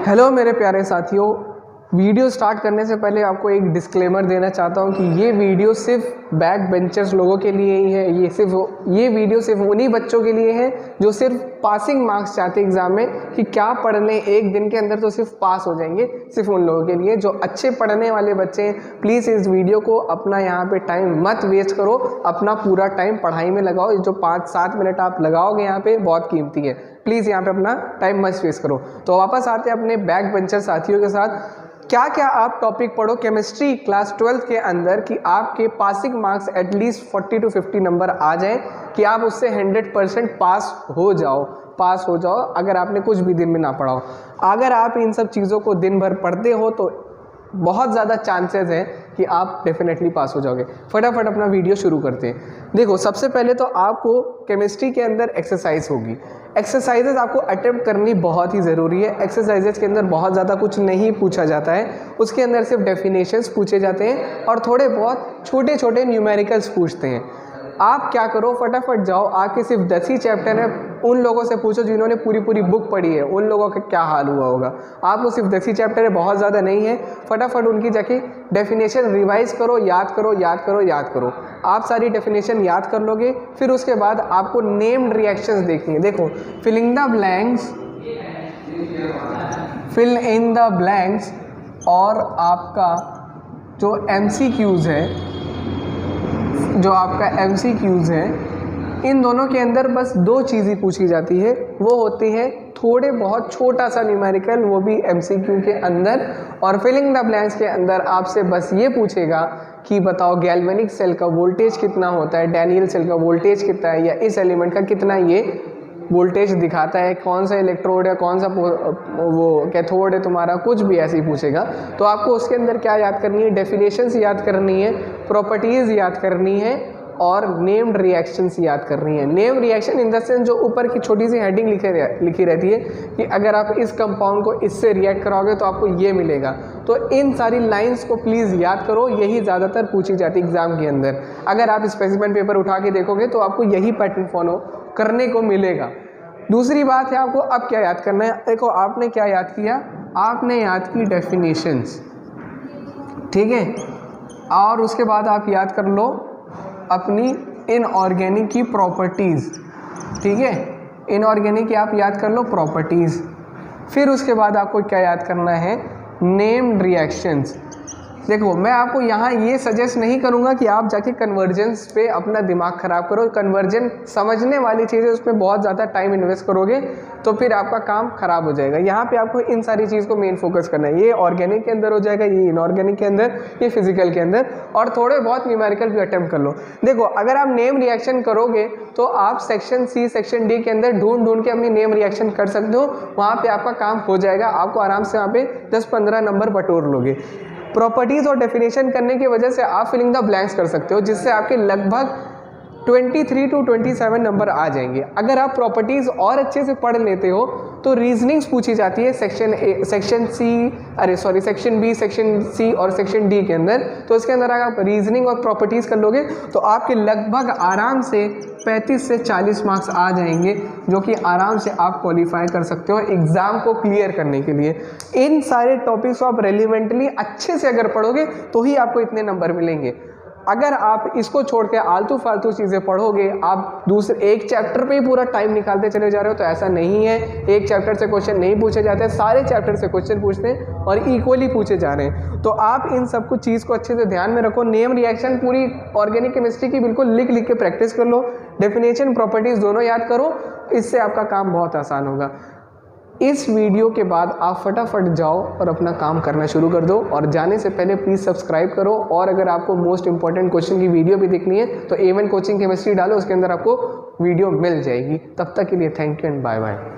Hello मेरे प्यारे साथियों, वीडियो स्टार्ट करने से पहले आपको एक डिस्क्लेमर देना चाहता हूं कि ये वीडियो सिर्फ बैक बेंचर्स लोगों के लिए ही है। ये वीडियो सिर्फ उन्हीं बच्चों के लिए है जो सिर्फ पासिंग मार्क्स चाहते हैं एग्जाम में, कि क्या पढ़ लें एक दिन के अंदर तो सिर्फ पास हो जाएंगे। सिर्फ उन लोगों के लिए जो अच्छे पढ़ने वाले बच्चे हैं, प्लीज़ इस वीडियो को अपना यहाँ पे टाइम मत वेस्ट करो, अपना पूरा टाइम पढ़ाई में लगाओ। जो 5-7 मिनट आप लगाओगे यहाँ पे बहुत कीमती है। प्लीज़ यहाँ पे अपना टाइम मत वेस्ट करो। तो वापस आते हैं अपने बैक बेंचर साथियों के साथ। क्या क्या आप टॉपिक पढ़ो केमिस्ट्री क्लास 12th के अंदर कि आपके passing marks at least 40 to 50 number आ जाएं, कि आप उससे 100% पास हो जाओ अगर आपने कुछ भी दिन में ना पढ़ा हो। अगर आप इन सब चीज़ों को दिन भर पढ़ते हो तो बहुत ज़्यादा चांसेस हैं कि आप डेफिनेटली पास हो जाओगे। फटाफट अपना वीडियो शुरू करते हैं। देखो, सबसे पहले तो आपको केमिस्ट्री के अंदर एक्सरसाइज होगी। एक्सरसाइजेज आपको अटेम्प्ट करनी बहुत ही ज़रूरी है। एक्सरसाइजेज के अंदर बहुत ज़्यादा कुछ नहीं पूछा जाता है, उसके अंदर सिर्फ डेफिनेशंस पूछे जाते हैं और थोड़े बहुत छोटे छोटे न्यूमेरिकल्स पूछते हैं। आप क्या करो, फटाफट जाओ, आपके सिर्फ 10 ही चैप्टर है। उन लोगों से पूछो जिन्होंने पूरी बुक पढ़ी है, उन लोगों का क्या हाल हुआ होगा। आपको सिर्फ 10 ही चैप्टर है, बहुत ज़्यादा नहीं है। फटाफट उनकी जाके डेफिनेशन रिवाइज करो, याद करो। आप सारी डेफिनेशन याद कर लोगे, फिर उसके बाद आपको नेम्ड रिएक्शंस देखनी है। देखो, फिल इन द ब्लैंक्स और आपका जो MCQs है, इन दोनों के अंदर बस 2 चीज़ ही पूछी जाती है। वो होती है थोड़े बहुत छोटा सा न्यूमेरिकल, वो भी MCQ के अंदर। और फिलिंग द ब्लैंक्स के अंदर आपसे बस ये पूछेगा कि बताओ गैल्वेनिक सेल का वोल्टेज कितना होता है, डैनियल सेल का वोल्टेज कितना है, या इस एलिमेंट का कितना ये वोल्टेज दिखाता है, कौन सा इलेक्ट्रोड है, कौन सा वो कैथोड है तुम्हारा, कुछ भी ऐसे ही पूछेगा। तो आपको उसके अंदर क्या याद करनी है, डेफिनेशंस याद करनी है, प्रॉपर्टीज़ याद करनी है और नेम्ड रिएक्शंस याद करनी है। Name reaction in the sense जो ऊपर की छोटी सी हेडिंग लिखी रहती है कि अगर आप इस कंपाउंड को इससे रिएक्ट कराओगे तो आपको ये मिलेगा। तो इन सारी लाइंस को प्लीज़ याद करो, यही ज़्यादातर पूछी जाती है एग्जाम के अंदर। अगर आप स्पेसिमेन पेपर उठा के देखोगे तो आपको यही पैटर्न फॉलो करने को मिलेगा। दूसरी बात है, आपको अब क्या याद करना है। देखो, आपने क्या याद किया, आपने याद की डेफिनेशंस, ठीक है। और उसके बाद आप याद कर लो अपनी इनऑर्गेनिक की प्रॉपर्टीज़, ठीक है। इनऑर्गेनिक की आप याद कर लो प्रॉपर्टीज़। फिर उसके बाद आपको क्या याद करना है, नेम्ड रिएक्शंस। देखो, मैं आपको यहाँ ये सजेस्ट नहीं करूँगा कि आप जाके कन्वर्जेंस पे अपना दिमाग ख़राब करो। कन्वर्जन समझने वाली चीज़ है, उसमें बहुत ज़्यादा टाइम इन्वेस्ट करोगे तो फिर आपका काम ख़राब हो जाएगा। यहाँ पे आपको इन सारी चीज़ को मेन फोकस करना है। ये ऑर्गेनिक के अंदर हो जाएगा, ये इनऑर्गेनिक के अंदर, ये फिजिकल के अंदर, और थोड़े बहुत न्यूमेरिकल भी अटेम्प्ट कर लो। देखो, अगर आप नेम रिएक्शन करोगे तो आप सेक्शन C, सेक्शन D के अंदर ढूंढ के अपनी नेम रिएक्शन कर सकते हो। वहाँ पर आपका काम हो जाएगा, आपको आराम से वहाँ पर 10-15 नंबर बटोर लोगे। प्रॉपर्टीज़ और डेफिनेशन करने की वजह से आप फिलिंग द ब्लैंक्स कर सकते हो, जिससे आपके लगभग 23 to 27 नंबर आ जाएंगे। अगर आप प्रॉपर्टीज़ और अच्छे से पढ़ लेते हो तो रीजनिंग्स पूछी जाती है सेक्शन B, सेक्शन C और सेक्शन D के अंदर। तो इसके अंदर अगर आप रीजनिंग और प्रॉपर्टीज़ कर लोगे तो आपके लगभग आराम से 35 से 40 मार्क्स आ जाएंगे, जो कि आराम से आप क्वालिफाई कर सकते हो एग्ज़ाम को क्लियर करने के लिए। इन सारे टॉपिक्स को आप रेलिवेंटली अच्छे से अगर पढ़ोगे तो ही आपको इतने नंबर मिलेंगे। अगर आप इसको छोड़ के आलतू फालतू चीज़ें पढ़ोगे, आप दूसरे एक चैप्टर पे ही पूरा टाइम निकालते चले जा रहे हो, तो ऐसा नहीं है। एक चैप्टर से क्वेश्चन नहीं पूछे जाते, सारे चैप्टर से क्वेश्चन पूछते हैं और इक्वली पूछे जा रहे हैं। तो आप इन सब कुछ चीज़ को अच्छे से ध्यान में रखो। नेम रिएक्शन पूरी ऑर्गेनिक केमिस्ट्री की बिल्कुल लिख के प्रैक्टिस कर लो। डेफिनेशन, प्रॉपर्टीज़ दोनों याद करो, इससे आपका काम बहुत आसान होगा। इस वीडियो के बाद आप फटाफट जाओ और अपना काम करना शुरू कर दो, और जाने से पहले प्लीज़ सब्सक्राइब करो। और अगर आपको मोस्ट इंपॉर्टेंट क्वेश्चन की वीडियो भी देखनी है तो A1 कोचिंग केमिस्ट्री डालो, उसके अंदर आपको वीडियो मिल जाएगी। तब तक के लिए thank you and bye bye.